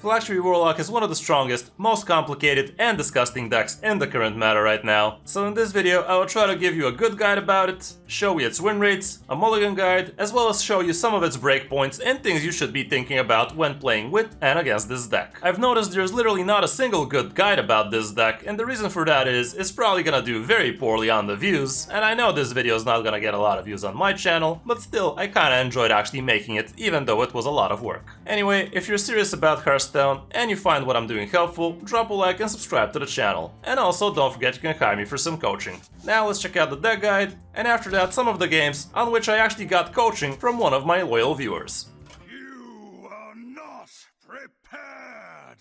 Phylactery Warlock is one of the strongest, most complicated and disgusting decks in the current meta right now, so in this video I will try to give you a good guide about it, show you its win rates, a mulligan guide, as well as show you some of its breakpoints and things you should be thinking about when playing with and against this deck. I've noticed there's literally not a single good guide about this deck, and the reason for that is it's probably gonna do very poorly on the views, and I know this video is not gonna get a lot of views on my channel, but still I kinda enjoyed actually making it, even though it was a lot of work. Anyway, if you're serious about Hearthstone and you find what I'm doing helpful, drop a like and subscribe to the channel. And also don't forget you can hire me for some coaching. Now let's check out the deck guide, and after that some of the games on which I actually got coaching from one of my loyal viewers. You are not prepared!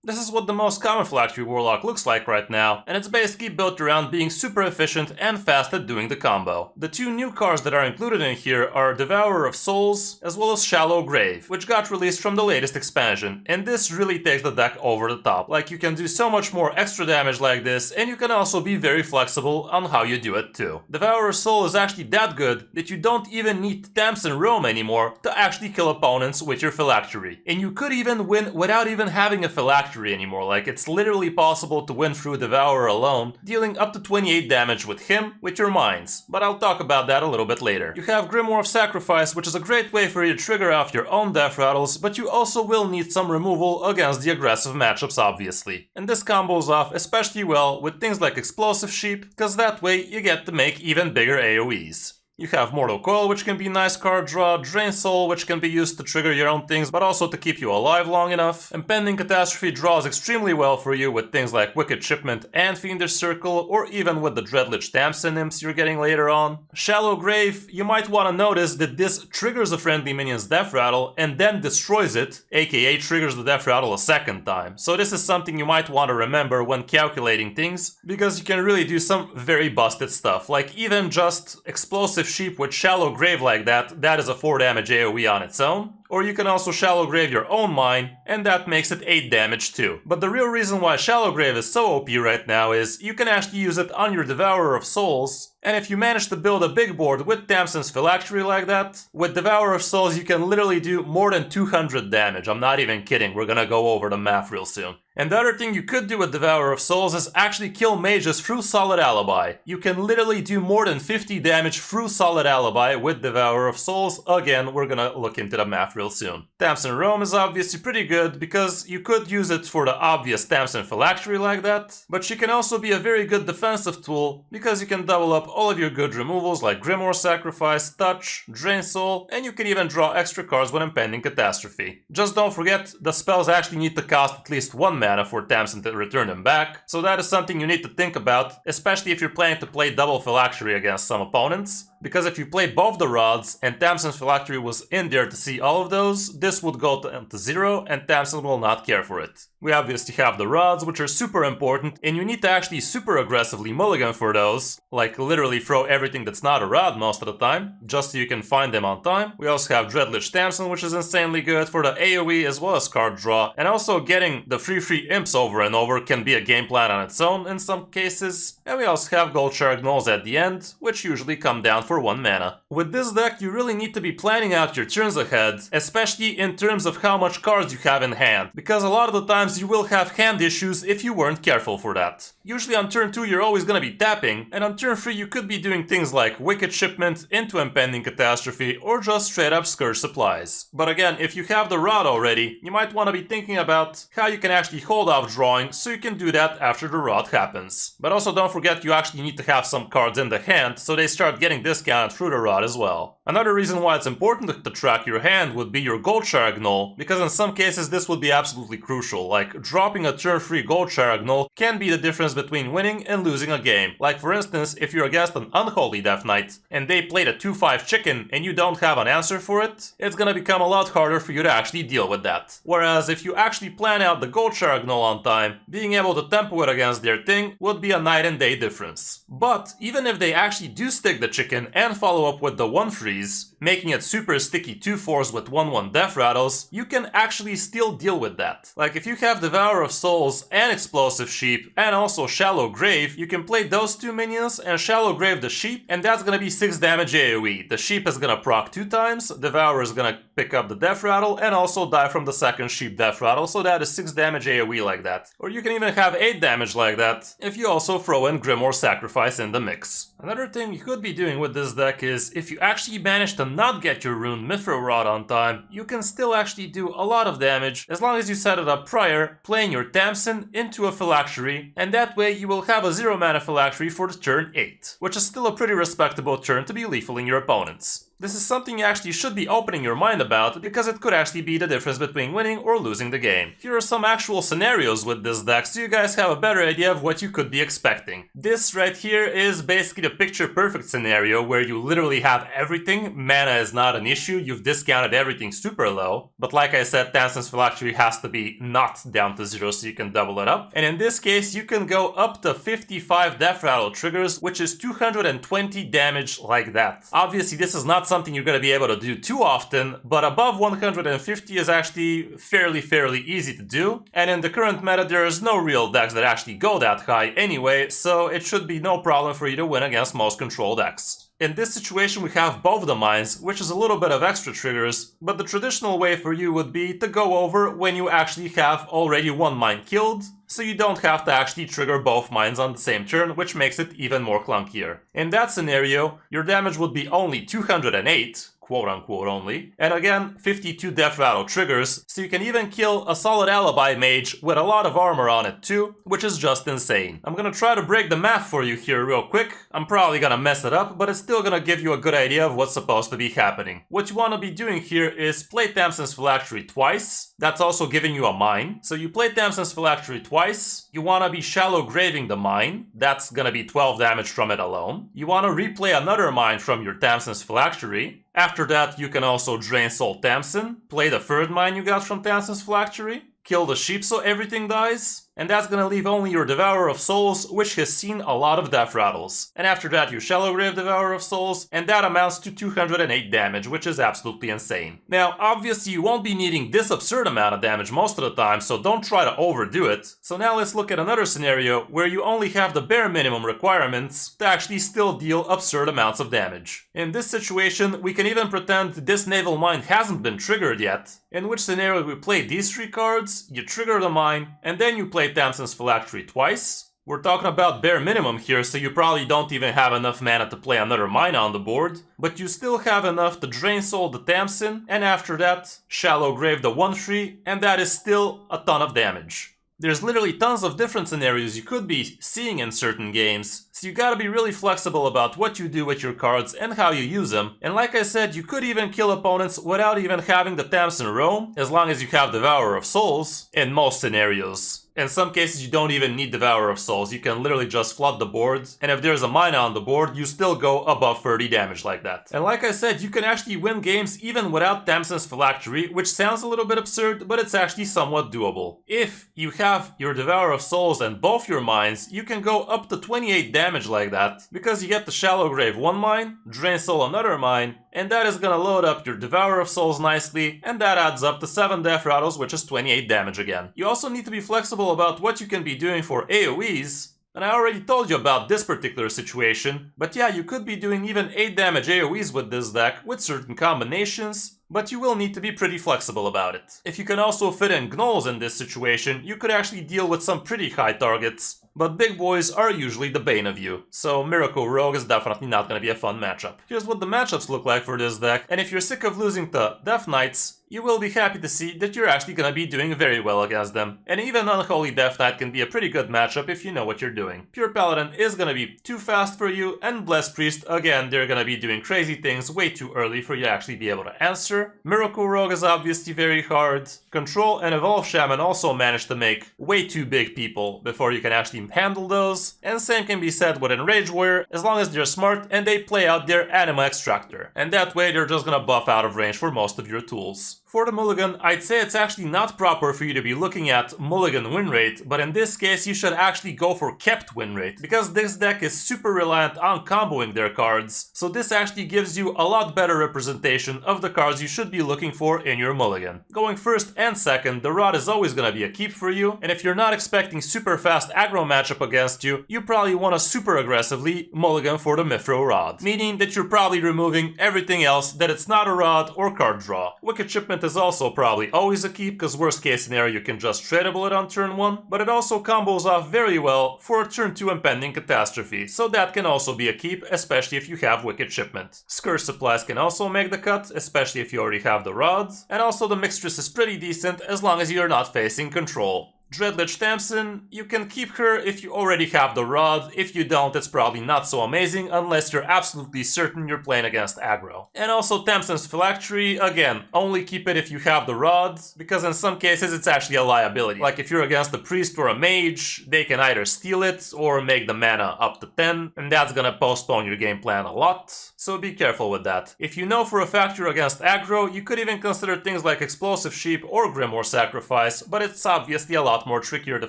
This is what the most common Phylactery Warlock looks like right now, and it's basically built around being super efficient and fast at doing the combo. The two new cards that are included in here are Devourer of Souls, as well as Shallow Grave, which got released from the latest expansion, and this really takes the deck over the top. Like, you can do so much more extra damage like this, and you can also be very flexible on how you do it too. Devourer of Soul is actually that good that you don't even need Tamsin Roam anymore to actually kill opponents with your Phylactery. And you could even win without even having a Phylactery anymore. Like, it's literally possible to win through Devourer alone, dealing up to 28 damage with him with your mines, but I'll talk about that a little bit later. You have Grimoire of Sacrifice, which is a great way for you to trigger off your own death rattles, but you also will need some removal against the aggressive matchups, obviously. And this combos off especially well with things like Explosive Sheep, because that way you get to make even bigger AoEs. You have Mortal Coil, which can be nice card draw, Drain Soul, which can be used to trigger your own things, but also to keep you alive long enough. Impending Catastrophe draws extremely well for you with things like Wicked Shipment and Fiendish Circle, or even with the Dreadlich Tamsin imps you're getting later on. Shallow Grave, you might want to notice that this triggers a friendly minion's death rattle and then destroys it, aka triggers the death rattle a second time. So this is something you might want to remember when calculating things, because you can really do some very busted stuff, like even just Explosive Sheep with Shallow Grave like that is a 4 damage AoE on its own. Or you can also Shallow Grave your own mine, and that makes it 8 damage too. But the real reason why Shallow Grave is so OP right now is you can actually use it on your Devourer of Souls, and if you manage to build a big board with Tamsin's Phylactery like that, with Devourer of Souls you can literally do more than 200 damage. I'm not even kidding, we're gonna go over the math real soon. And the other thing you could do with Devourer of Souls is actually kill mages through Solid Alibi. You can literally do more than 50 damage through Solid Alibi with Devourer of Souls. Again, we're gonna look into the math real soon. Tamsin Roam is obviously pretty good because you could use it for the obvious Tamsin Phylactery like that, but she can also be a very good defensive tool because you can double up all of your good removals like Grimoire Sacrifice, Touch, Drain Soul, and you can even draw extra cards with Impending Catastrophe. Just don't forget, the spells actually need to cost at least 1 mana for Tamsin to return them back, so that is something you need to think about, especially if you're planning to play double Phylactery against some opponents. Because if you play both the rods and Tamsin's Phylactery was in there to see all of those, this would go to 0 and Tamsin will not care for it. We obviously have the rods, which are super important, and you need to actually super aggressively mulligan for those, like literally throw everything that's not a rod most of the time, just so you can find them on time. We also have Dreadlich Tamsin, which is insanely good for the AoE as well as card draw, and also getting the free imps over and over can be a game plan on its own in some cases. And we also have Gold Shark Gnolls at the end, which usually come down for 1 mana. With this deck, you really need to be planning out your turns ahead, especially in terms of how much cards you have in hand, because a lot of the times you will have hand issues if you weren't careful for that. Usually on turn 2 you're always gonna be tapping, and on turn 3 you could be doing things like Wicked Shipment into Impending Catastrophe or just straight up Scourge Supplies. But again, if you have the rod already, you might want to be thinking about how you can actually hold off drawing so you can do that after the rod happens. But also don't forget you actually need to have some cards in the hand so they start getting discounted through the rod as well. Another reason why it's important to track your hand would be your Gold Shark Gnoll, because in some cases this would be absolutely crucial. Like, dropping a turn 3 Gold Shark Gnoll can be the difference between winning and losing a game. Like, for instance, if you're against an Unholy Death Knight and they played a 2/5 chicken and you don't have an answer for it, it's gonna become a lot harder for you to actually deal with that. Whereas if you actually plan out the Gold Shark Gnoll on time, being able to tempo it against their thing would be a night and day difference. But even if they actually do stick the chicken turn and follow up with the 1-freeze, making it super sticky 2/4s with 1/1 death rattles, you can actually still deal with that. Like if you have Devourer of Souls and Explosive Sheep and also Shallow Grave, you can play those two minions and Shallow Grave the sheep, and that's gonna be 6 damage AoE. The sheep is gonna proc 2 times, Devourer is gonna pick up the death rattle and also die from the second sheep death rattle, so that is 6 damage AoE like that. Or you can even have 8 damage like that if you also throw in Grimoire Sacrifice in the mix. Another thing you could be doing with this deck is, if you actually manage to not get your rune Mithril Rod on time, you can still actually do a lot of damage as long as you set it up prior, playing your Tamsin into a Phylactery, and that way you will have a 0 mana Phylactery for the turn 8, which is still a pretty respectable turn to be lethaling your opponents. This is something you actually should be opening your mind about, because it could actually be the difference between winning or losing the game. Here are some actual scenarios with this deck so you guys have a better idea of what you could be expecting. This right here is basically the picture perfect scenario where you literally have everything, mana is not an issue, you've discounted everything super low, but like I said, Tamsin's Phylactery has to be not down to 0 so you can double it up. And in this case, you can go up to 55 Death Rattle triggers, which is 220 damage like that. Obviously, this is not something you're going to be able to do too often, but above 150 is actually fairly easy to do, and in the current meta there is no real decks that actually go that high anyway, so it should be no problem for you to win against most control decks. In this situation we have both the mines, which is a little bit of extra triggers, but the traditional way for you would be to go over when you actually have already one mine killed, so you don't have to actually trigger both mines on the same turn, which makes it even more clunkier. In that scenario, your damage would be only 208, quote-unquote only, and again 52 death rattle triggers, so you can even kill a solid alibi mage with a lot of armor on it too, which is just insane. I'm gonna try to break the math for you here real quick. I'm probably gonna mess it up, but it's still gonna give you a good idea of what's supposed to be happening. What you want to be doing here is play Tamsin's Phylactery twice. That's also giving you a mine. So you play Tamsin's Phylactery twice. You want to be Shallow Graving the mine. That's gonna be 12 damage from it alone. You want to replay another mine from your Tamsin's Phylactery. After that, you can also Drain Soul Tamsin, play the third mine you got from Tamsin's Phylactery, kill the sheep so everything dies, and that's gonna leave only your Devourer of Souls, which has seen a lot of death rattles. And after that, your Shallow Grave Devourer of Souls, and that amounts to 208 damage, which is absolutely insane. Now, obviously you won't be needing this absurd amount of damage most of the time, so don't try to overdo it. So now let's look at another scenario where you only have the bare minimum requirements to actually still deal absurd amounts of damage. In this situation, we can even pretend this Naval Mine hasn't been triggered yet, in which scenario we play these 3 cards, you trigger the mine, and then you play Tamsin's Phylactery twice. We're talking about bare minimum here, so you probably don't even have enough mana to play another mine on the board, but you still have enough to Drain Soul the Tamsin, and after that, Shallow Grave the 1/3, and that is still a ton of damage. There's literally tons of different scenarios you could be seeing in certain games, so you gotta be really flexible about what you do with your cards and how you use them. And like I said, you could even kill opponents without even having the Tamsin roam, as long as you have Devourer of Souls, in most scenarios. In some cases you don't even need Devourer of Souls, you can literally just flood the board, and if there's a mana on the board, you still go above 30 damage like that. And like I said, you can actually win games even without Tamsin's Phylactery, which sounds a little bit absurd, but it's actually somewhat doable. If you have your Devourer of Souls and both your mines, you can go up to 28 damage like that, because you get the Shallow Grave 1 mine, Drain Soul another mine, and that is gonna load up your Devourer of Souls nicely, and that adds up to 7 death rattles, which is 28 damage again. You also need to be flexible about what you can be doing for AoEs, and I already told you about this particular situation, but yeah, you could be doing even 8 damage AoEs with this deck with certain combinations, but you will need to be pretty flexible about it. If you can also fit in gnolls in this situation, you could actually deal with some pretty high targets, but big boys are usually the bane of you, so Miracle Rogue is definitely not going to be a fun matchup. Here's what the matchups look like for this deck, and if you're sick of losing to Death Knights, you will be happy to see that you're actually going to be doing very well against them. And even Unholy Death Knight can be a pretty good matchup if you know what you're doing. Pure Paladin is going to be too fast for you, and Blessed Priest, again, they're going to be doing crazy things way too early for you to actually be able to answer. Miracle Rogue is obviously very hard. Control and Evolve Shaman also manage to make way too big people before you can actually handle those. And same can be said with Enrage Warrior, as long as they're smart and they play out their Anima Extractor. And that way they're just going to buff out of range for most of your tools. For the Mulligan, I'd say it's actually not proper for you to be looking at Mulligan win rate, but in this case you should actually go for kept win rate, because this deck is super reliant on comboing their cards, so this actually gives you a lot better representation of the cards you should be looking for in your Mulligan. Going first and second, the Rod is always gonna be a keep for you, and if you're not expecting super fast aggro matchup against you, you probably want to super aggressively Mulligan for the Mithril Rod, meaning that you're probably removing everything else that it's not a Rod or card draw. Wicked Shipment is also probably always a keep, because worst case scenario you can just tradable it on turn 1, but it also combos off very well for a turn 2 impending catastrophe, so that can also be a keep, especially if you have Wicked Shipment. Scourge Supplies can also make the cut, especially if you already have the rods, and also the Mixtress is pretty decent as long as you're not facing control. Dreadlich Tamsin, you can keep her if you already have the rod. If you don't, it's probably not so amazing unless you're absolutely certain you're playing against aggro. And also Tamsin's Phylactery, again, only keep it if you have the rod, because in some cases it's actually a liability. Like if you're against a priest or a mage, they can either steal it or make the mana up to 10, and that's gonna postpone your game plan a lot, so be careful with that. If you know for a fact you're against aggro, you could even consider things like Explosive Sheep or Grimoire Sacrifice, but it's obviously a lot more trickier to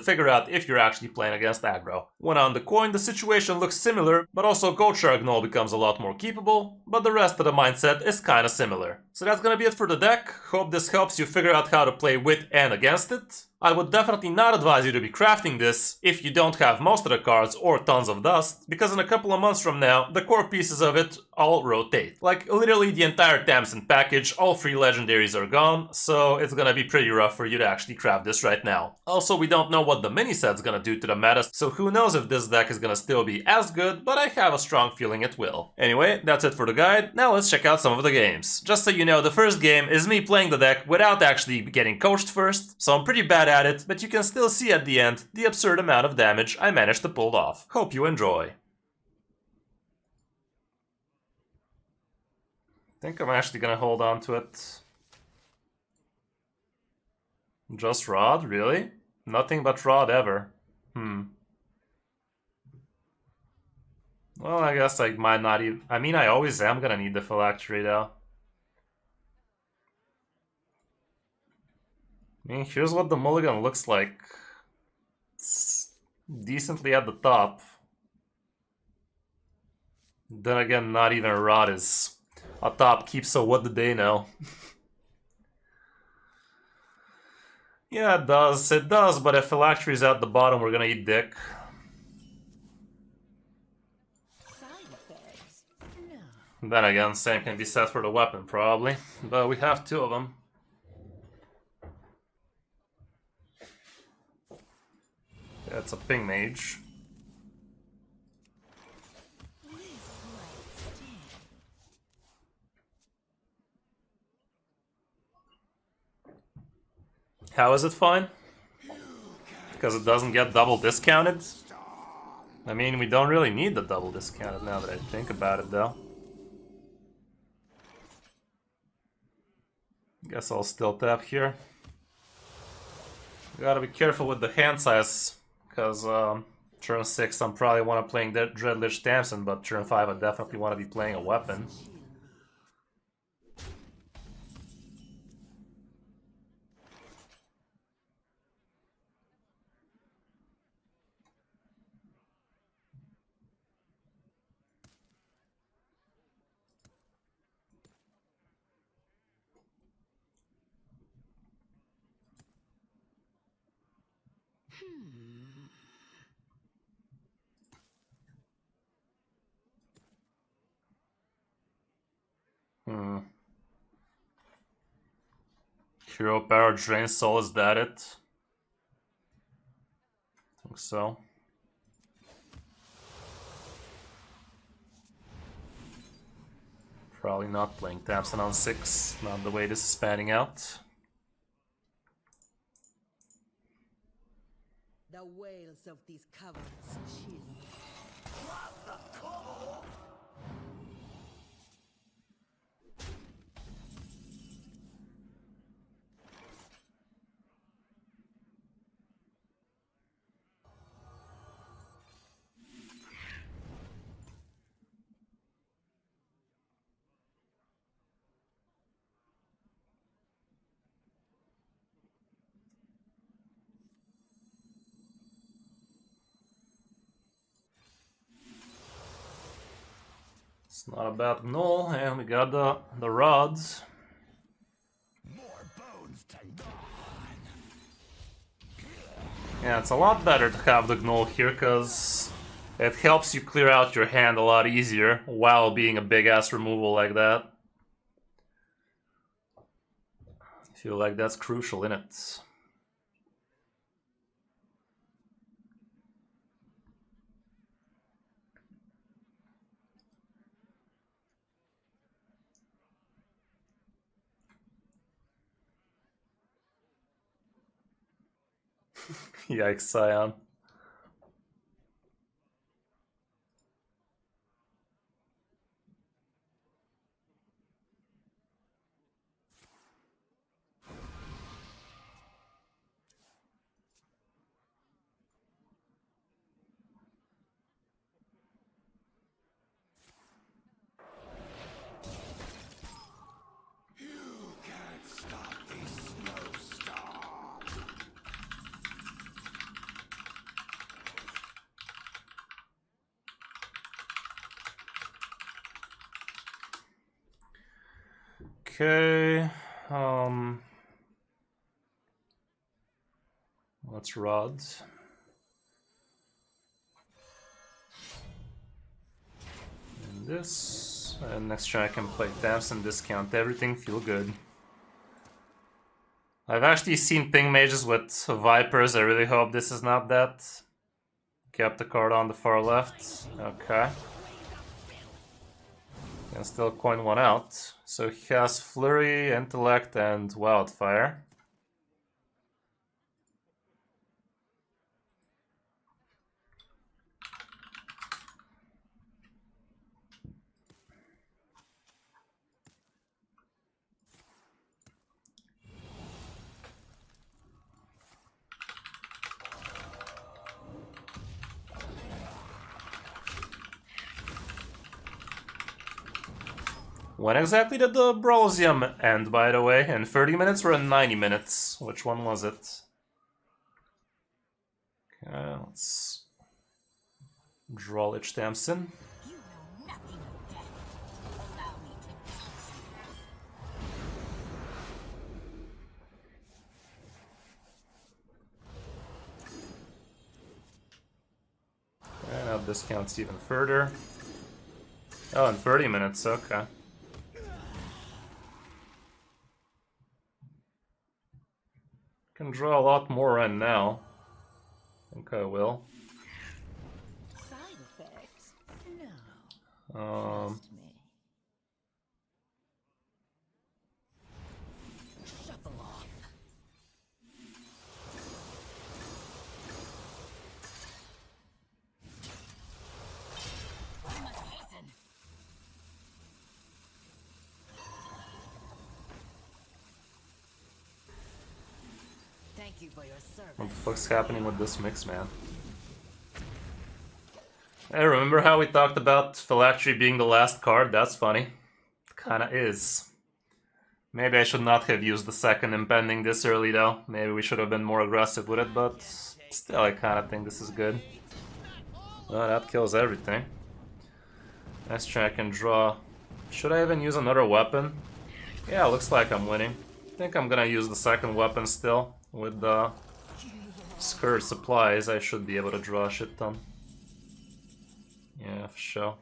figure out if you're actually playing against aggro. When on the coin, the situation looks similar, but also Goatshark Gnoll becomes a lot more keepable, but the rest of the mindset is kinda similar. So that's gonna be it for the deck. Hope this helps you figure out how to play with and against it. I would definitely not advise you to be crafting this if you don't have most of the cards or tons of dust, because in a couple of months from now, the core pieces of it all rotate. Like literally the entire Tamsin package, all 3 legendaries are gone, so it's gonna be pretty rough for you to actually craft this right now. Also, we don't know what the mini set's gonna do to the meta, so who knows if this deck is gonna still be as good, but I have a strong feeling it will. Anyway, that's it for the guide. Now let's check out some of the games. Just so you know, the first game is me playing the deck without actually getting coached first, so I'm pretty bad at it, but you can still see at the end the absurd amount of damage I managed to pull off. Hope you enjoy. I think I'm actually gonna hold on to it. Just Rod, really? Nothing but Rod ever. Well, I guess I might not even... I mean, I always am gonna need the Phylactery though. I mean, here's what the Mulligan looks like. It's decently at the top. Then again, not even a Rod is a top keep, so what do they know? Yeah, it does, but if Phylactery's at the bottom, we're gonna eat dick. Then again, same can be said for the weapon, probably. But we have 2 of them. Yeah, it's a ping mage. How is it fine? Because it doesn't get double discounted? I mean, we don't really need the double discounted now that I think about it, though. Guess I'll still tap here. Gotta be careful with the hand size, because turn 6 I'm probably want to playing Dreadlich Tamsin, but turn 5 I definitely want to be playing a weapon. Hero Power Drain Soul, is that it? I think so. Probably not playing Tamsin on 6, not the way this is panning out. The wails of these caverns chill. It's not a bad gnoll, and we got the rods. More bones to gnaw. Yeah, it's a lot better to have the gnoll here, because it helps you clear out your hand a lot easier while being a big-ass removal like that. I feel like that's crucial in it. Yikes, Scion. Okay, let's rods. And this, and next turn I can play Dams and discount everything, feel good. I've actually seen ping mages with Vipers, I really hope this is not that. Kept the card on the far left, okay. Can still coin one out. So he has Flurry, Intellect, and Wildfire. When exactly did the Brawlsium end, by the way? In 30 minutes or in 90 minutes? Which one was it? Okay, let's draw Lich Tamsin. And now discounts even further. Oh, in 30 minutes, okay. Can draw a lot more right now. I think I will. Side effects? No. Just me. Shuffle off. I must hasten. Thank you for your service. What the fuck's happening with this mix, man? Hey, remember how we talked about Phylactery being the last card? That's funny. It kinda is. Maybe I should not have used the second impending this early though. Maybe we should have been more aggressive with it, but still I kinda think this is good. Oh, that kills everything. Next turn I can draw. Should I even use another weapon? Yeah, looks like I'm winning. I think I'm gonna use the second weapon still. With the Scourge supplies, I should be able to draw a shit ton. Yeah, for sure.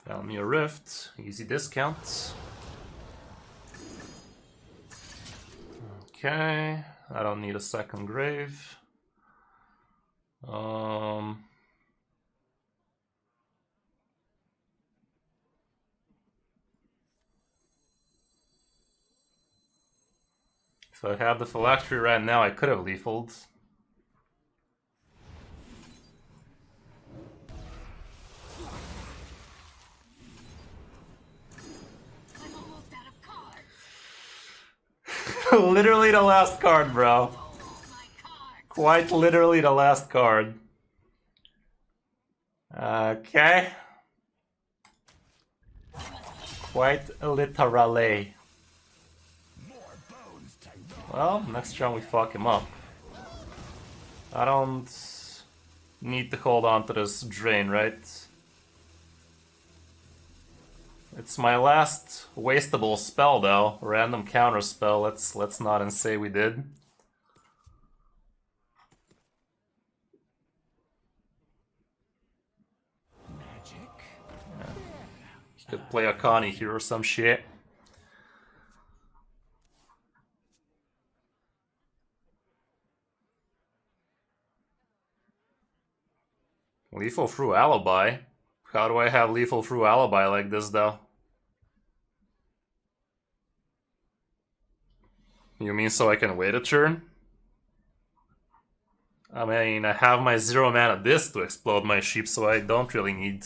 Found me a rift, easy discounts. Okay, I don't need a second grave. If I had the Phylactery right now, I could have lethalled. I'm almost out of cards. Literally the last card, bro. All my cards. Quite literally the last card. Okay. Quite literally. More bones to gnaw. Well, next turn we fuck him up. I don't need to hold on to this drain, right? It's my last wastable spell though. Random counter spell. Let's not and say we did. Magic. Could play a Connie here or some shit. Lethal through Alibi? How do I have lethal through Alibi like this though? You mean so I can wait a turn? I mean, I have my 0 mana disc to explode my sheep, so I don't really need...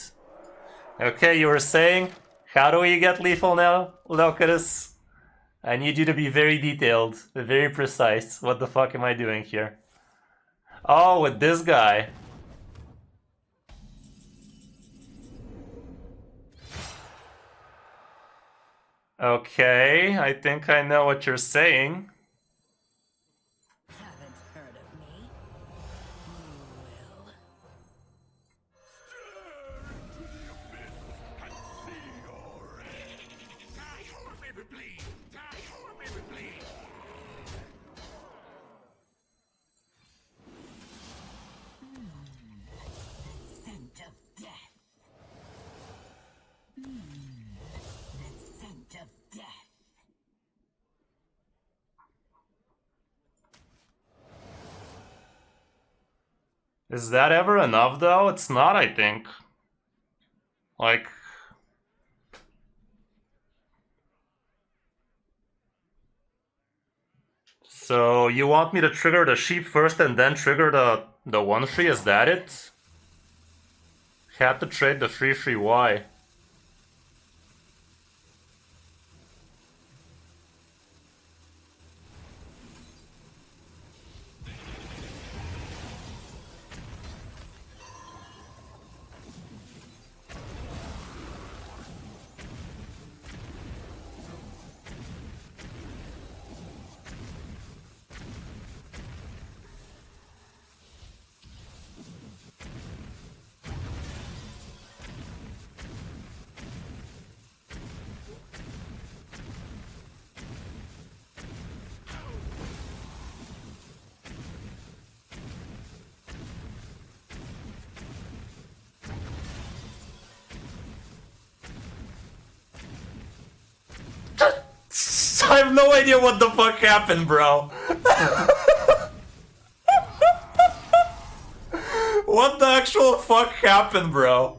Okay, you were saying? How do we get lethal now, Locatus? I need you to be very detailed, very precise. What the fuck am I doing here? Oh, with this guy. Okay, I think I know what you're saying. Haven't heard of me? You will. And see your end. Die, or baby bleed. Die, or baby bleed. Scent of death. The scent of death. Is that ever enough though? It's not, I think. Like... So, you want me to trigger the sheep first and then trigger the 1-3, is that it? Had to trade the 3-3, why? I have no idea what the fuck happened, bro. What the actual fuck happened, bro?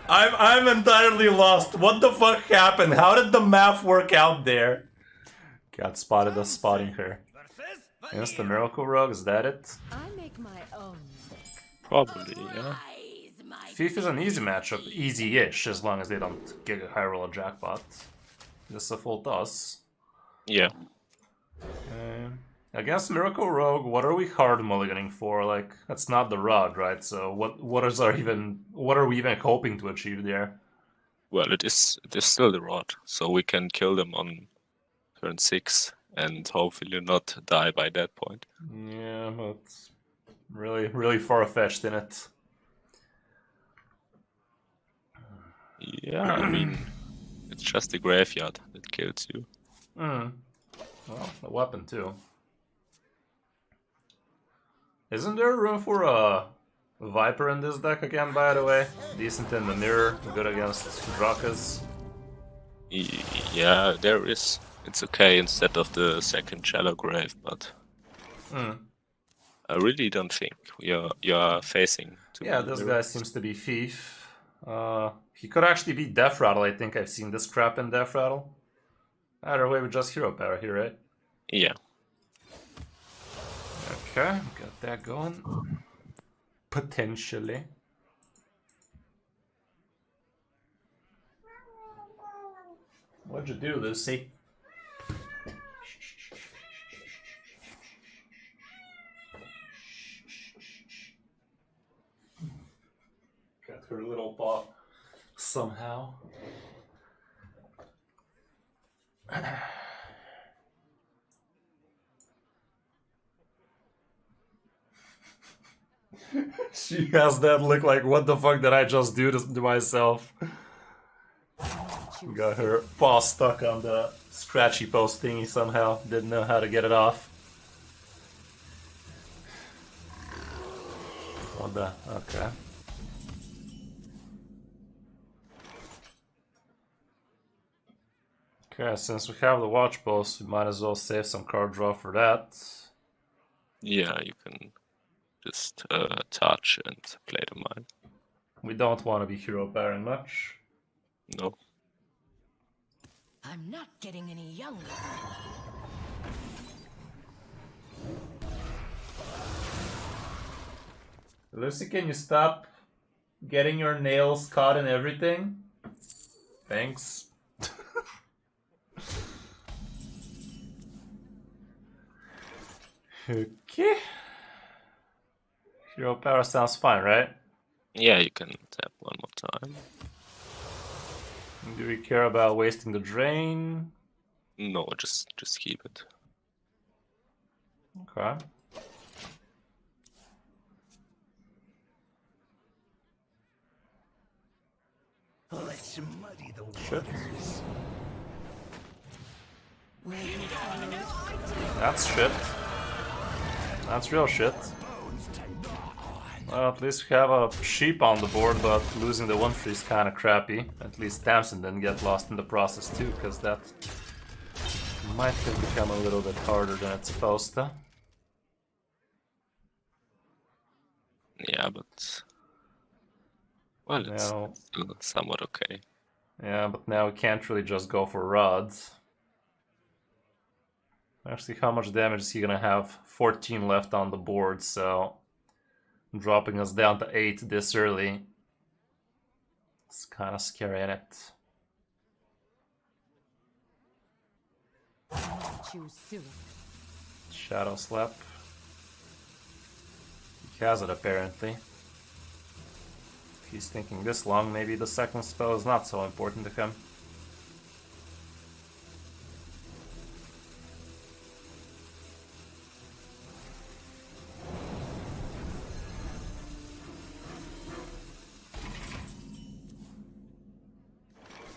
I'm entirely lost. What the fuck happened? How did the math work out there? Got spotted us spotting her. Yes, the Miracle Rogue, is that it? I make my own. Probably, yeah. Rise, my Thief is an easy matchup, easy-ish, as long as they don't get a high roll a jackpot. This is a full toss. Yeah. Against Miracle Rogue, what are we hard mulliganing for? Like, that's not the rod, right? So what are we even hoping to achieve there? Well, it is still the rod, so we can kill them on turn 6 and hopefully not die by that point. Yeah, but it's really far-fetched in it. Yeah, I mean, it's just the graveyard that kills you. Well, a weapon too. Isn't there room for a Viper in this deck again, by the way? Decent in the mirror, good against Drakas. Yeah, there is. It's okay instead of the second Shallow Grave, but I really don't think you're facing too Yeah, many this guy mirrors. seems to be Thief. He could actually be Death Rattle, I think I've seen this crap in Death Rattle. Either way, we just Hero Power here, right? Yeah. Okay, got that going. Potentially. What'd you do, Lucy? Got her little paw somehow. She has that look like, what the fuck did I just do to myself? Got her paw stuck on the scratchy post thingy somehow. Didn't know how to get it off. What the? Okay. Okay, since we have the watch post, we might as well save some card draw for that. Yeah, you can just touch and play the mine. We don't want to be hero pairing much. No. I'm not getting any younger. Lucy, can you stop getting your nails caught in everything? Thanks. Okay. Hero power sounds fine, right? Yeah, you can tap one more time. Do we care about wasting the drain? No, just keep it. Okay. Let's muddy the Shit. waters. That's shit. That's real shit. Well, at least we have a sheep on the board, but losing the 1-3 is kind of crappy. At least Tamsin didn't get lost in the process too, because that might have become a little bit harder than it's supposed to. Yeah, but... Well, it's Now, still somewhat okay. yeah, but now we can't really just go for rods. Actually, how much damage is he gonna have? 14 left on the board, so dropping us down to 8 this early. It's kind of scary, ain't it? Choose soon. Shadow Slap. He has it apparently. If he's thinking this long, maybe the second spell is not so important to him.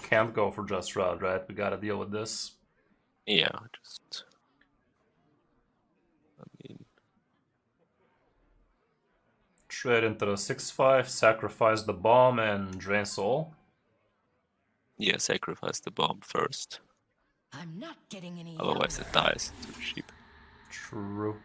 Can't go for just Rod, right? We gotta deal with this. Yeah, just... I mean... Trade into the 6-5, sacrifice the bomb and drain soul. Yeah, sacrifice the bomb first. I'm not getting any Otherwise younger. it dies to the sheep. True.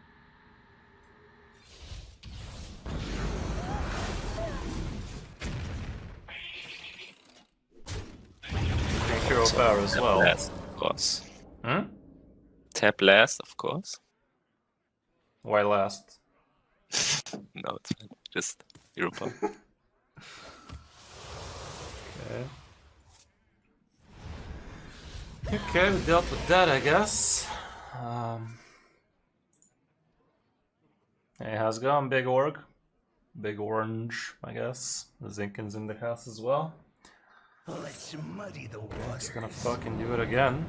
Hero power as Tap well. last, of course. Hmm? Tap last, of course. Why last? No, it's fine. Just hero power. Okay. Okay, we dealt with that, I guess. Hey, how's it going, Big Org? Big Orange, I guess. The Zinkin's in the house as well. Let's muddy the He's waters. gonna fucking do it again.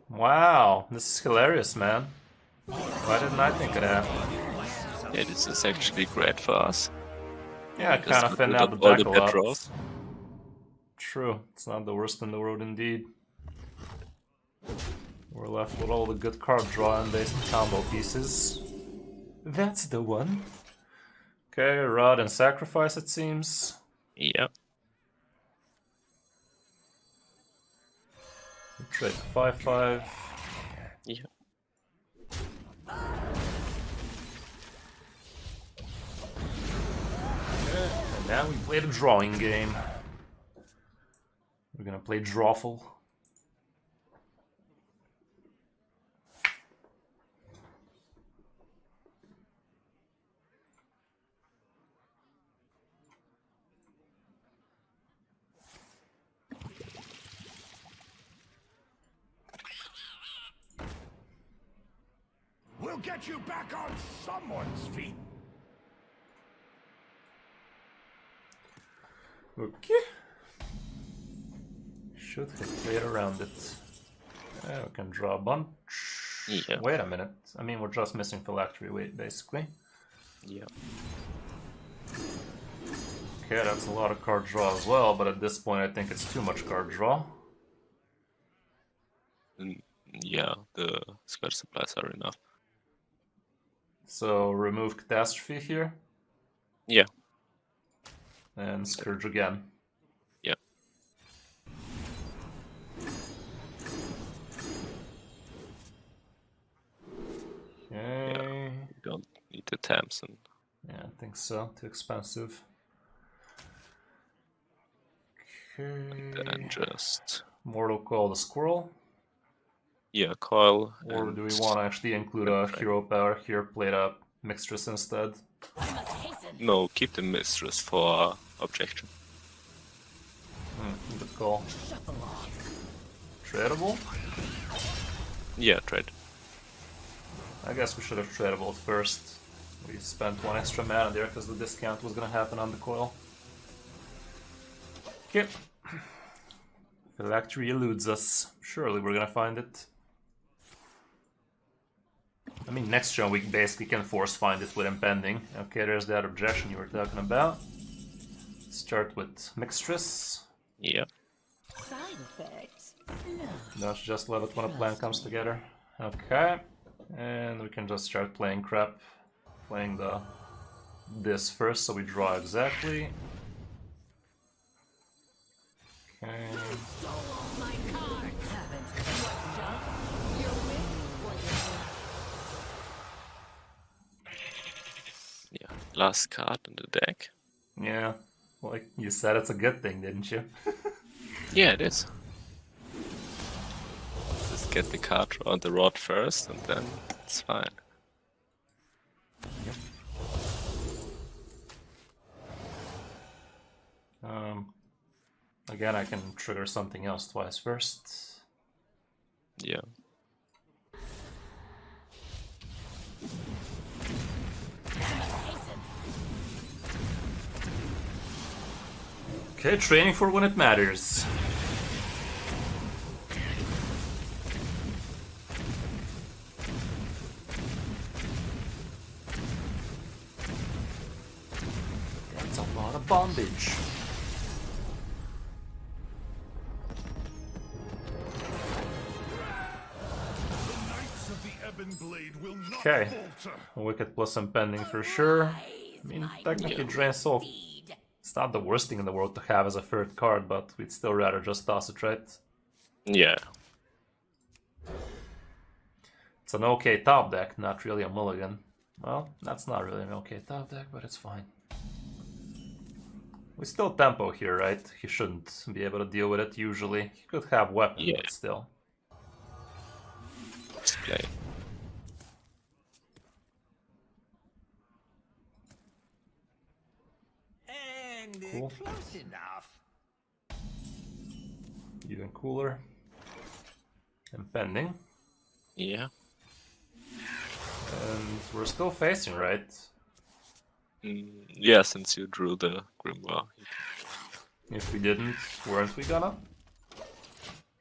Wow, this is hilarious, man. Why didn't I think of that? Yeah, this is actually great for us. Yeah, Just kind of thin look out up the all deck the a bad lot. draws. True, it's not the worst in the world indeed. We're left with all the good card drawing based combo pieces. That's the one. Okay, Rod and Sacrifice it seems. Yeah. Trade 5-5. Yeah. And now we play the drawing game. We're gonna play Drawful. We'll get you back on someone's feet. Okay. Should have played around it. Yeah, we can draw a bunch. Yeah. Wait a minute. I mean, we're just missing Phylactery weight, basically. Yeah. Okay, that's a lot of card draw as well, but at this point I think it's too much card draw. Yeah, the square supplies are enough. So remove Catastrophe here. Yeah. And Scourge again. Yeah. Okay. You don't need the Tamsin. Yeah, I think so. Too expensive. And Okay. just... Mortal Coil the Squirrel. Yeah, coil. Or do we want to actually include a hero power here, played up Mistress instead? No, keep the Mistress for objection. Good call. Tradable? Yeah, trade. I guess we should have tradable first. We spent 1 extra mana there because the discount was gonna happen on the coil. Okay. Phylactery eludes us. Surely we're gonna find it. I mean, next turn we basically can force find it with impending. Okay, there's that objection you were talking about. Start with Mistress. Yeah. Side effects? Let's just love it when a plan comes together. Okay. And we can just start playing crap. Playing this first so we draw exactly. Okay. Yeah. Last card in the deck. Yeah. Like you said, it's a good thing, didn't you? Yeah, it is. Just get the card draw on the rod first, and then it's fine. Yep. Again, I can trigger something else twice first. Yeah. Okay, training for when it matters. That's a lot of bondage. Okay, Wicked plus impending for sure. I mean, technically Drain Soul, it's not the worst thing in the world to have as a third card, but we'd still rather just toss it, right? Yeah. It's an okay top deck, not really a mulligan. Well, that's not really an okay top deck, but it's fine. We still tempo here, right? He shouldn't be able to deal with it usually. He could have weapon, Yeah. but still. Let's play. And Cool. close enough. Even cooler. Impending. Yeah. And we're still facing, right? Yeah, since you drew the Grimoire. If we didn't, weren't we gonna?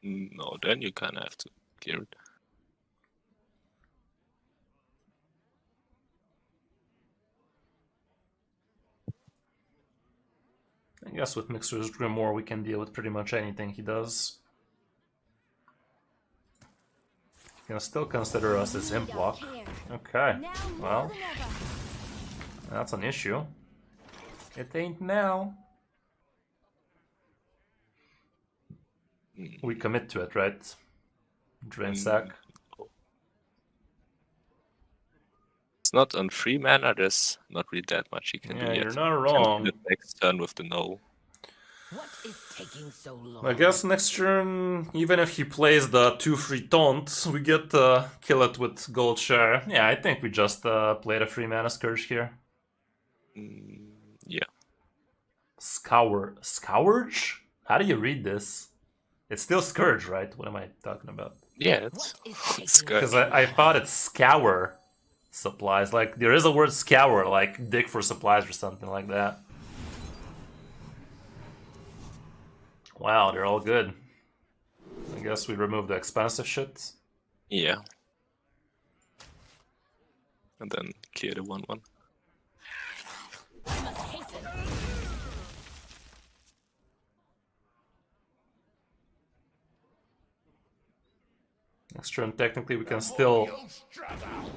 No, then you kinda have to clear it. I guess with Mixer's Grimoire we can deal with pretty much anything he does. You can still consider us as imp block. Okay, well, that's an issue. It ain't now. We commit to it, right? Drain sack. It's not on 3 mana, there's not really that much you can do Yeah, yet. you're not You can wrong. do it next turn with the no. What is taking so long? I guess next turn, even if he plays the 2-3 taunt, we get to kill it with gold share. Yeah, I think we just played a 3 mana Scourge here. Yeah. Scourge? How do you read this? It's still Scourge, right? What am I talking about? Yeah, it's, What is it's taking good. Because I thought it's scour supplies. Like, there is a word scour, like dig for supplies or something like that. Wow, they're all good. I guess we remove the expensive shit. Yeah. And then clear the 1/1. Next turn, technically, we can still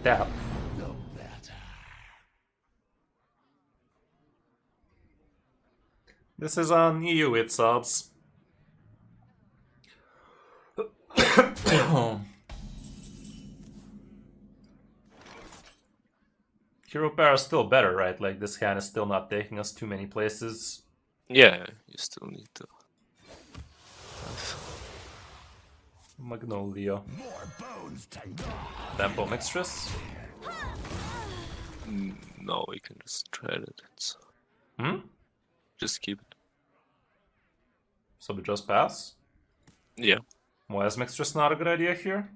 tap. This is on EU, it subs. Hero pair is still better, right? Like, this hand is still not taking us too many places. Yeah, you still need to. Magnolia. Tempo Mixtress. No, we can just trade it. It's... Just keep it. So we just pass? Yeah. Why is Mixtress not a good idea here?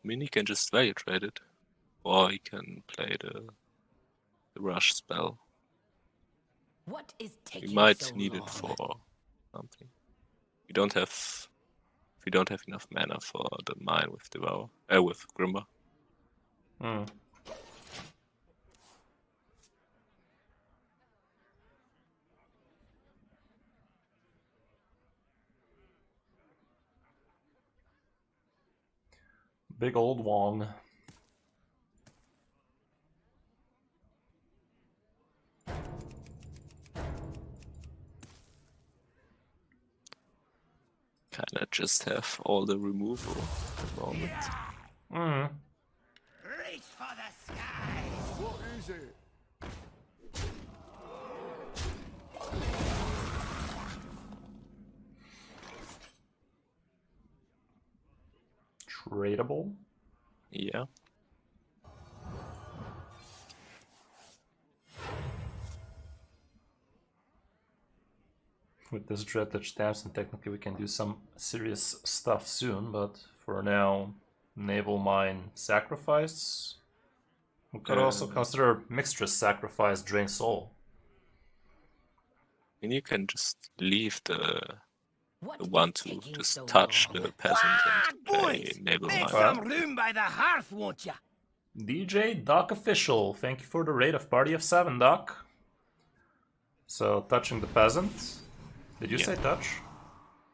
I mean, he can just value trade it. Or he can play the rush spell. What is taking We might so need long? it for something. We don't have. We don't have enough mana for the mine with Devour. With Grimmer. Big old Wong. Kinda just have all the removal at the moment. Reach for the sky. What is it? Tradable? Yeah. With this Dreadlich stamps, and technically we can do some serious stuff soon, but for now, Naval Mine Sacrifice. We could also consider Mixtress Sacrifice Drain Soul. And you can just leave the What one is to taking just so touch long? the peasant and play Naval Make Mine. some room by the hearth, won't ya? DJ Doc Official, thank you for the raid of Party of 7, Doc. So, touching the peasant. Did you say touch?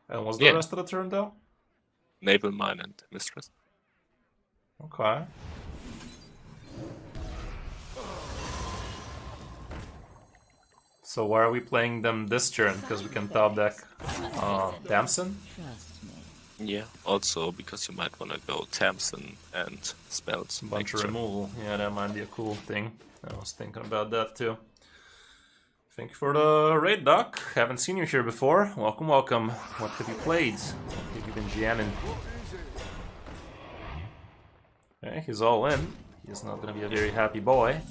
And what's the Yeah. rest of the turn though? Naval Mine and Mistress. Okay. So why are we playing them this turn? Because we can top deck Damson? Trust me. Yeah. Also because you might wanna go Tamsin and spells. Bunch of extra. removal. Yeah, that might be a cool thing. I was thinking about that too. Thank you for the raid, Doc. Haven't seen you here before. Welcome, welcome. What have you played? What have you been jamming? Okay, he's all in. He's not gonna be a very happy boy.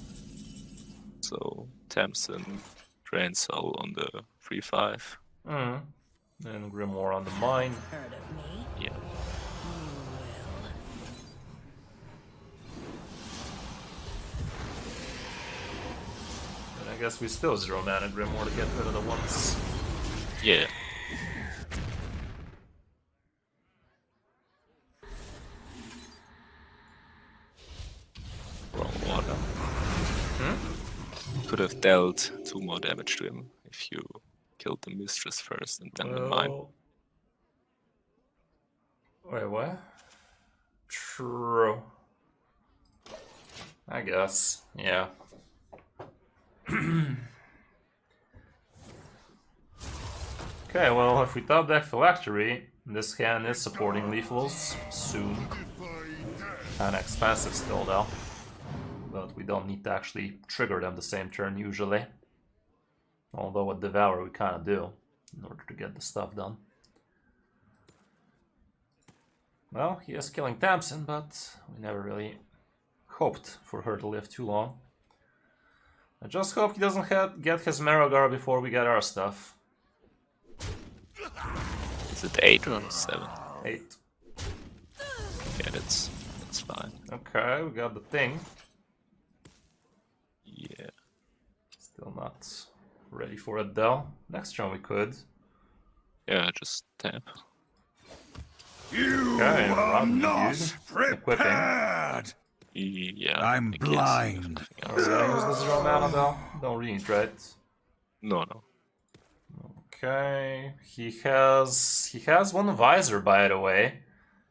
So Tamsin, Drain Soul on the 3/5. And Grimoire on the mine. Heard of me? Yeah. And I guess we still 0 mana Grimoire to get rid of the ones. Yeah. Wrong order. Could have dealt 2 more damage to him if you killed the Mistress first and then the mine. Wait, what? True. I guess. Yeah. Okay, well, if we top deck Phylactery, this hand is supporting lethals soon. Kinda expensive still, though. But we don't need to actually trigger them the same turn usually. Although with Devour we kinda do, in order to get the stuff done. Well, he is killing Tamsin, but we never really hoped for her to live too long. I just hope he doesn't get his Marrogar before we get our stuff. Is it 8 or 7? 8. Yeah, that's fine. Okay, we got the thing. Yeah. Still not ready for it though. Next turn we could. Yeah, just tap. You Okay, are Rodney, not dude. prepared. Yeah. I'm I guess blind. Are we gonna use the 0 mana though? Don't read, right? No, no. Okay, he has one visor, by the way.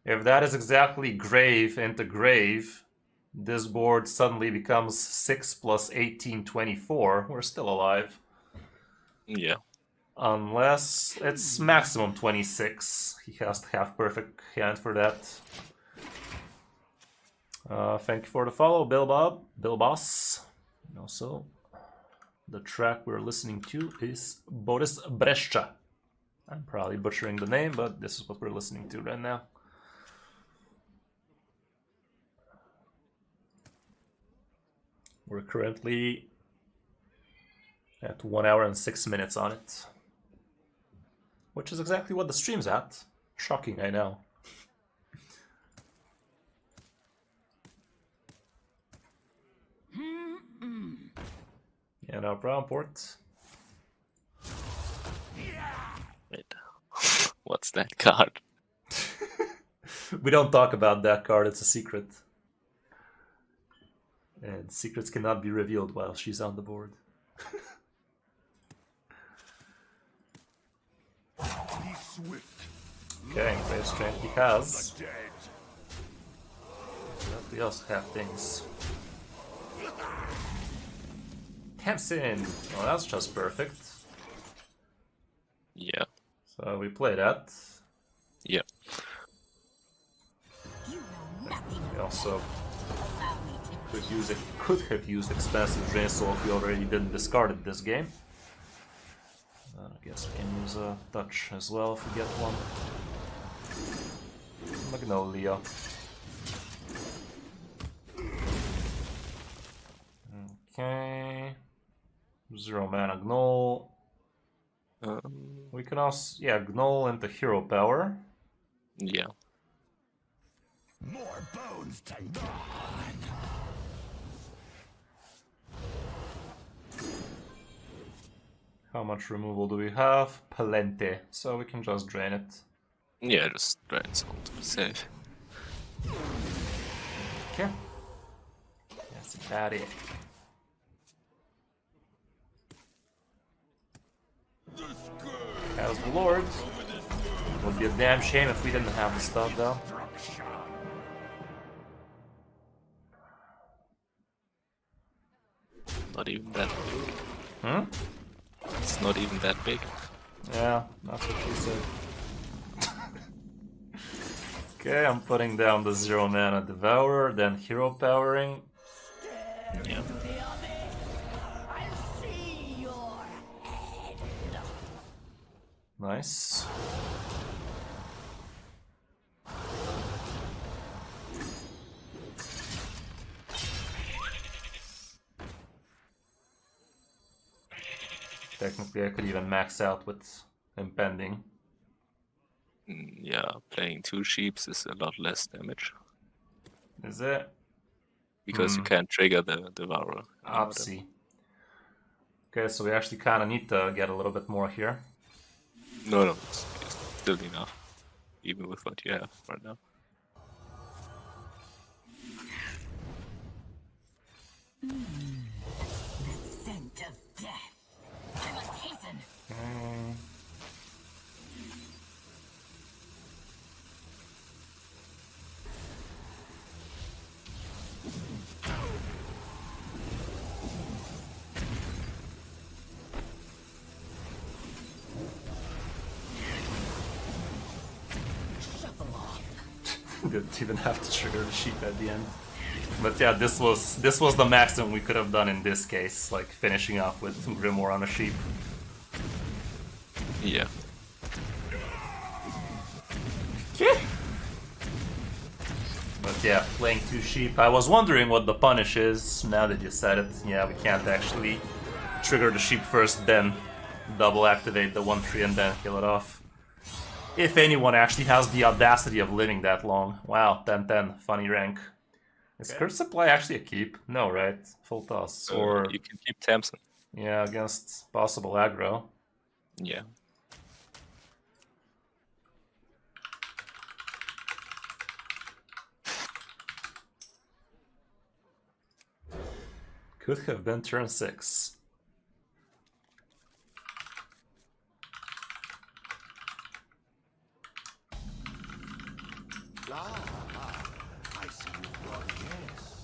If that is exactly grave into grave, this board suddenly becomes 6 plus 18, 24. We're still alive. Yeah. Unless it's maximum 26. He has to have perfect hand for that. Thank you for the follow, Bill Boss. And also, the track we're listening to is Boris Brezhcha. I'm probably butchering the name, but this is what we're listening to right now. We're currently at 1 hour and 6 minutes on it. Which is exactly what the stream's at. Shocking, I know. Yeah, no problem, Port. Wait. What's that card? We don't talk about that card, it's a secret. And secrets cannot be revealed while she's on the board. Be swift. Okay, great strength because Dead. we also have things. Tamsin! Oh, that's just perfect. Yeah. So we play that. Yeah. You know nothing. We also Allow me to could have used expensive drain soul if we already didn't discard it this game. I guess we can use a touch as well if we get one. Magnolia. Okay. 0 mana Gnoll. We can also, yeah, Gnoll into hero power. Yeah. More bones to gnaw. How much removal do we have? Plenty. So we can just drain it. Yeah, just drain soul to be safe. Okay. That's about it. As the Lord. Would be a damn shame if we didn't have the stuff though. Not even that big. Hmm? It's not even that big. Yeah, that's what she said. Okay, I'm putting down the 0 mana Devourer, then hero powering. Yeah. Nice. Technically, I could even max out with impending. Yeah, playing 2 sheeps is a lot less damage. Is it? Because you can't trigger the Devourer. Opsy. Okay, so we actually kind of need to get a little bit more here. No, it's still enough. Even with what you have right now. scent of death. I must hasten. Shuffle off. Didn't even have to trigger the sheep at the end. But yeah, this was the maximum we could have done in this case, like finishing off with Grimoire on a sheep. Yeah. But yeah, playing 2 sheep. I was wondering what the punish is. Now that you said it, yeah, we can't actually trigger the sheep first, then double activate the 1/3 and then kill it off. If anyone actually has the audacity of living that long. Wow, 10-10, funny rank. Is Curse Supply actually a keep? No, right? Full toss. Or, You can keep Tamsin. yeah, against possible aggro. Yeah. Could have been turn 6. I see you brought guests.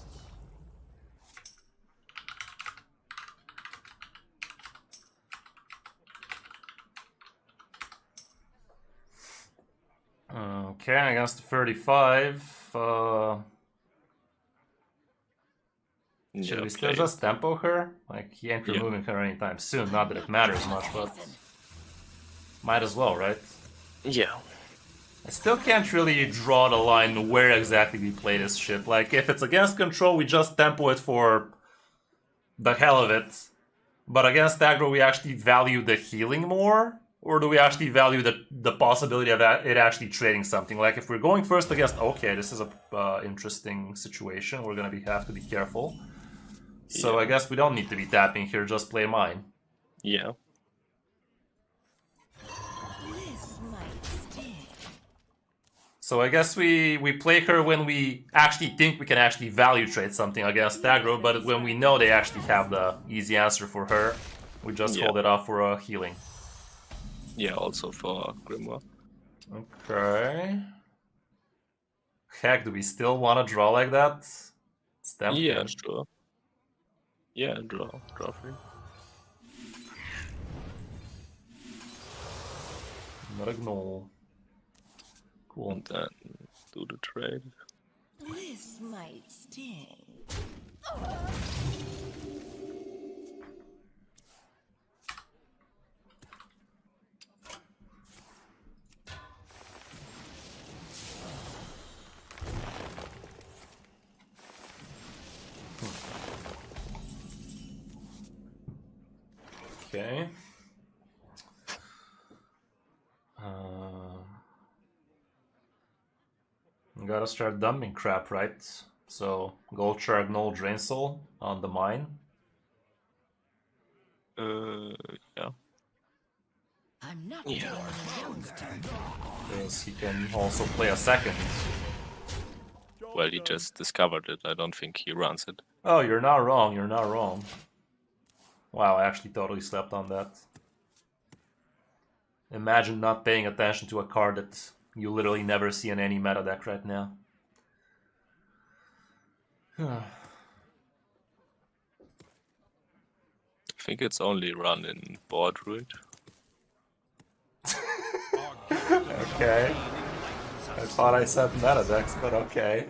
Okay, against 35. Should we still just tempo her? Like, he ain't removing her anytime soon. Not that it matters much, but might as well, right? Yeah. I still can't really draw the line where exactly we play this shit. Like, if it's against control, we just tempo it for the hell of it. But against aggro, we actually value the healing more? Or do we actually value the possibility of it actually trading something? Like, if we're going first against... Okay, this is a interesting situation. We're gonna have to be careful. So I guess we don't need to be tapping here, just play mine. Yeah. This might sting. So I guess we play her when we actually think we can actually value trade something against aggro, but when we know they actually have the easy answer for her, we just hold it off for a healing. Yeah, also for Grimoire. Okay. Heck, do we still want to draw like that? It's tempting. Yeah, sure. Yeah, draw free. Not a gnoll. Cool. And then do the trade. This might sting. Okay. We gotta start dumping crap, right? So, Gold Shark, Gnoll, Drain Soul on the mine. Yeah. I'm not Yeah. getting any younger. Because he can also play a second. Well, he just discovered it. I don't think he runs it. Oh, you're not wrong, you're not wrong. Wow, I actually totally slept on that. Imagine not paying attention to a card that you literally never see in any meta deck right now. I think it's only run in board druid. Okay. I thought I said meta decks, but okay.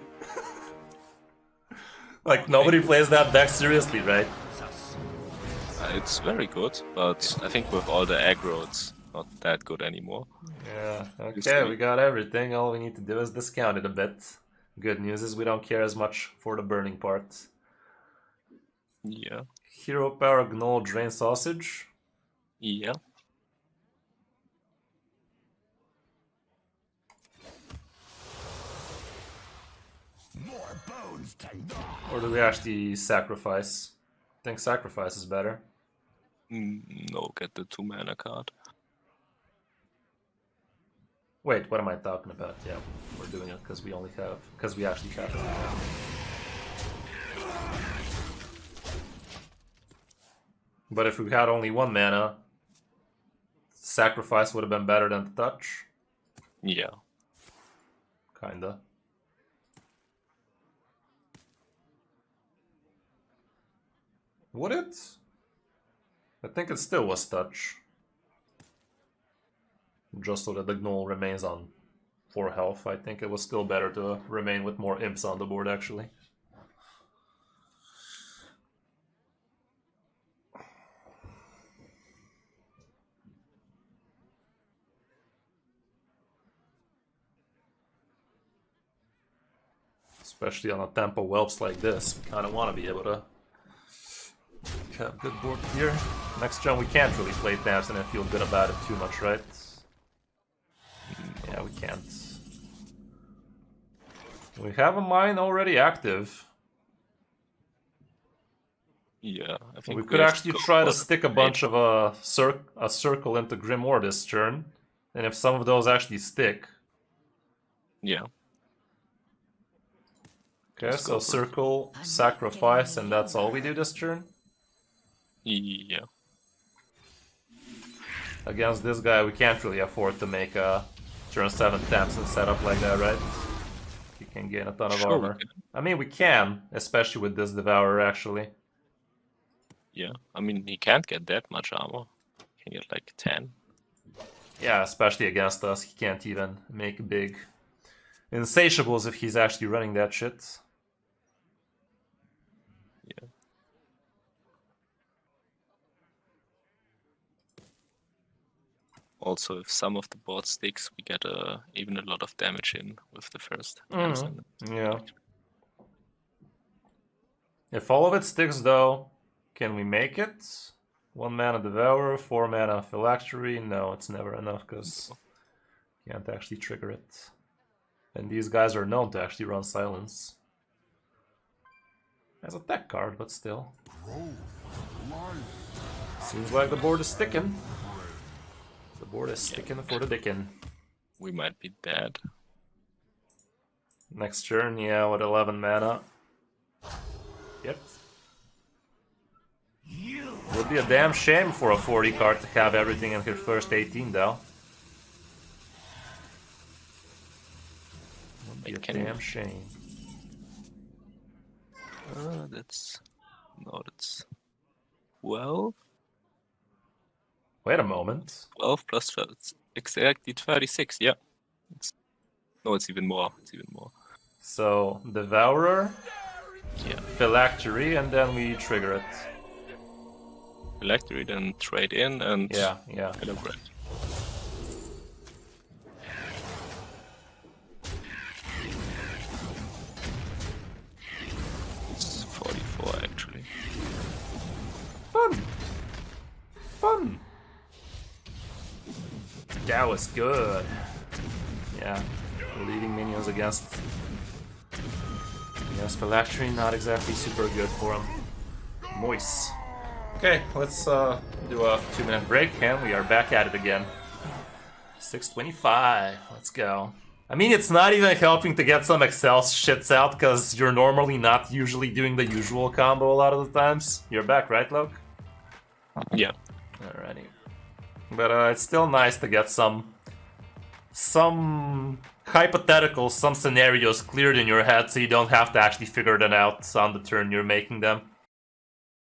Like, nobody plays that deck seriously, right? It's very good, but I think with all the aggro, it's not that good anymore. Yeah, okay, we got everything. All we need to do is discount it a bit. Good news is we don't care as much for the burning part. Yeah. Hero Power, Gnoll, Drain Sausage. Yeah. More bones to gnaw. Or do we actually sacrifice? I think sacrifice is better. No, get the 2 mana card. Wait, what am I talking about? Yeah, we're doing it because we actually have it. But if we had only 1 mana, sacrifice would have been better than the touch. Yeah. Kinda. Would it? I think it still was touch. Just so that the Gnoll remains on 4 health. I think it was still better to remain with more imps on the board, actually. Especially on a tempo whelps like this, we kind of want to be able to have good board here. Next turn we can't really play Tamsin and feel good about it too much, right? Yeah, we can't. We have a mine already active. Yeah, I think We could have actually to go try to for stick a bunch of a circle into Grimoire this turn, and if some of those actually stick. Yeah. Okay, Let's so go for it. circle, sacrifice, and that's all we do this turn? Yeah. Against this guy, we can't really afford to make a turn 7 Tamsin setup like that, right? can gain a ton of Sure, we armor. can. I mean, we can, especially with this Devourer, actually. Yeah, I mean, he can't get that much armor. He can get like 10. Yeah, especially against us. He can't even make big insatiables if he's actually running that shit. Yeah. Also, if some of the board sticks, we get even a lot of damage in with the first. Yeah. If all of it sticks, though, can we make it? 1 mana Devourer, 4 mana Phylactery. No, it's never enough because can't actually trigger it. And these guys are known to actually run Silence. As a tech card, but still. Seems like the board is sticking. The board is sticking for the dickin'. We might be dead. Next turn, yeah, with 11 mana. Yep. Would be a damn shame for a 40 card to have everything in her first 18, though. Would be a damn shame. That's 12. Wait a moment. 12 plus 12. It's exactly 36. Yeah. It's even more. It's even more. So, Devourer, Yeah. Phylactery, and then we trigger it. Phylactery, then trade in and Yeah. celebrate. It's 44 actually. Fun! That was good. Yeah, leading minions against Phylactery, not exactly super good for him. Moist. Okay, let's do a 2-minute break, and we are back at it again. 6:25. Let's go. I mean, it's not even helping to get some Excel shits out, because you're normally not usually doing the usual combo a lot of the times. You're back, right, Loke? Yeah. Alrighty. But it's still nice to get some hypotheticals, some scenarios cleared in your head so you don't have to actually figure them out on the turn you're making them.